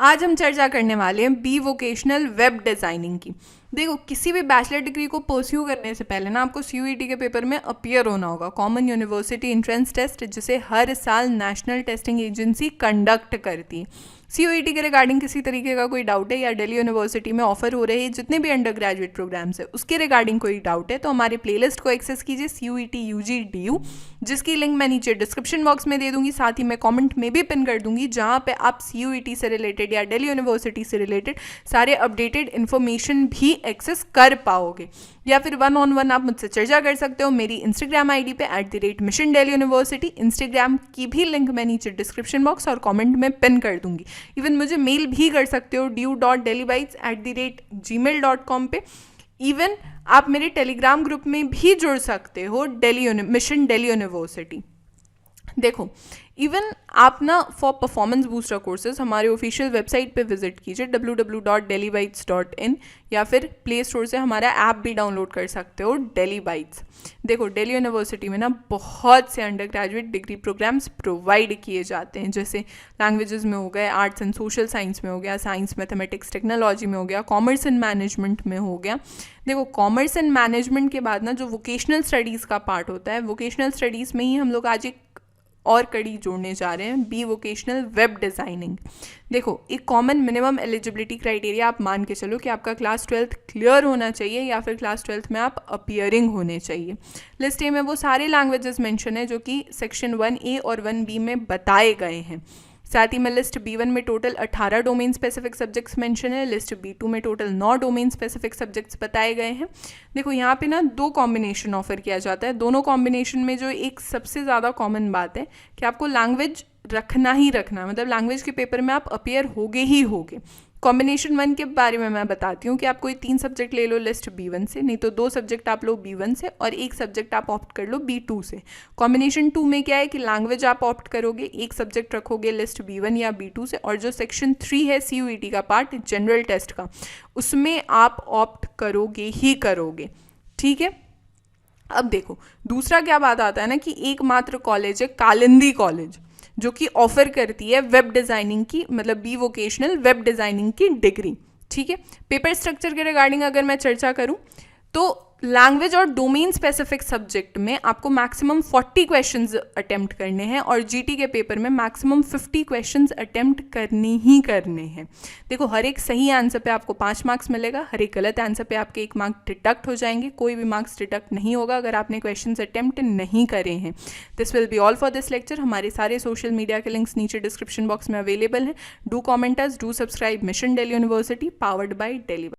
आज हम चर्चा करने वाले हैं बी वोकेशनल वेब डिज़ाइनिंग की। देखो, किसी भी बैचलर डिग्री को परस्यू करने से पहले ना आपको CUET के पेपर में अपीयर होना होगा, कॉमन यूनिवर्सिटी एंट्रेंस टेस्ट, जिसे हर साल नेशनल टेस्टिंग एजेंसी कंडक्ट करती है। CUET के रिगार्डिंग किसी तरीके का कोई डाउट है या दिल्ली यूनिवर्सिटी में ऑफर हो रहे जितने भी अंडर ग्रेजुएट प्रोग्राम्स है उसके रिगार्डिंग कोई डाउट है तो हमारे प्लेलिस्ट को एक्सेस कीजिए CUET UG DU, जिसकी लिंक मैं नीचे डिस्क्रिप्शन बॉक्स में दे दूंगी, साथ ही मैं कमेंट में भी पिन कर दूंगी, जहां पे आप CUET से रिलेटेड या दिल्ली यूनिवर्सिटी से रिलेटेड सारे अपडेटेड इन्फॉर्मेशन भी एक्सेस कर पाओगे। या फिर 1-on-1 आप मुझसे चर्चा कर सकते हो मेरी इंस्टाग्राम ID पे @Mission Delhi University। इंस्टाग्राम की भी लिंक मैं नीचे डिस्क्रिप्शन बॉक्स और कमेंट में पिन कर दूंगी। इवन मुझे मेल भी कर सकते हो du.delhibytes@gmail.com पे। इवन आप मेरे टेलीग्राम ग्रुप में भी जुड़ सकते हो मिशन दिल्ली यूनिवर्सिटी। देखो, इवन आप ना फॉर परफॉर्मेंस बूस्टर कोर्सेज हमारे ऑफिशियल वेबसाइट पे विजिट कीजिए www.delhibytes.in, या फिर प्ले स्टोर से हमारा ऐप भी डाउनलोड कर सकते हो दिल्ली बाइट्स। देखो, दिल्ली यूनिवर्सिटी में ना बहुत से undergraduate degree programmes provide किए जाते हैं, जैसे लैंग्वेजेस में हो गए, आर्ट्स एंड सोशल साइंस में हो गया, साइंस मैथमेटिक्स टेक्नोलॉजी में हो गया, कॉमर्स एंड मैनेजमेंट में हो गया। देखो, कॉमर्स एंड मैनेजमेंट के बाद ना जो वोकेशनल स्टडीज़ का पार्ट होता है, वोकेशनल स्टडीज़ में ही हम लोग आज एक और कड़ी जोड़ने जा रहे हैं, बी वोकेशनल वेब डिज़ाइनिंग। देखो, एक कॉमन मिनिमम एलिजिबिलिटी क्राइटेरिया आप मान के चलो कि आपका क्लास 12th क्लियर होना चाहिए या फिर क्लास 12th में आप अपीयरिंग होने चाहिए। लिस्ट ए में वो सारे लैंग्वेजेस मेंशन है जो कि सेक्शन 1A और 1B में बताए गए हैं। साथ ही में लिस्ट B1 में total 18 domain specific subjects mention है, लिस्ट B2 में टोटल 9 डोमेन स्पेसिफिक सब्जेक्ट्स बताए गए हैं। देखो, यहाँ पे ना 2 कॉम्बिनेशन ऑफर किया जाता है। दोनों कॉम्बिनेशन में जो एक सबसे ज़्यादा कॉमन बात है कि आपको लैंग्वेज रखना ही रखना, मतलब लैंग्वेज के पेपर में आप अपीयर होगे ही होगे। कॉम्बिनेशन 1 के बारे में मैं बताती हूँ कि आप कोई 3 सब्जेक्ट ले लो लिस्ट B1 से, नहीं तो 2 सब्जेक्ट आप लो B1 से और 1 सब्जेक्ट आप ऑप्ट कर लो B2 से। कॉम्बिनेशन 2 में क्या है कि लैंग्वेज आप ऑप्ट करोगे, 1 सब्जेक्ट रखोगे लिस्ट B1 या B2 से, और जो सेक्शन 3 है CUET का पार्ट जनरल टेस्ट का, उसमें आप ऑप्ट करोगे ही करोगे। ठीक है। अब देखो, दूसरा क्या बात आता है ना कि एकमात्र कॉलेज है कालिंदी कॉलेज, जो कि ऑफर करती है वेब डिज़ाइनिंग की, मतलब बी वोकेशनल वेब डिज़ाइनिंग की डिग्री। ठीक है। पेपर स्ट्रक्चर के रिगार्डिंग अगर मैं चर्चा करूं तो लैंग्वेज और डोमेन स्पेसिफिक सब्जेक्ट में आपको मैक्सिमम 40 क्वेश्चंस अटेम्प्ट करने हैं और GT के पेपर में मैक्सिमम 50 क्वेश्चंस अटेम्प्ट करने ही करने हैं। देखो, हर एक सही आंसर पे आपको 5 मार्क्स मिलेगा, हर एक गलत आंसर पे आपके 1 मार्क डिडक्ट हो जाएंगे, कोई भी मार्क्स डिडक्ट नहीं होगा अगर आपने क्वेश्चंस अटेम्प्ट नहीं करे हैं। This will be all for this lecture. हमारे सारे सोशल मीडिया के लिंक्स नीचे डिस्क्रिप्शन बॉक्स में अवेलेबल हैं। Do comment us, do subscribe mission Delhi university, powered by Delhi.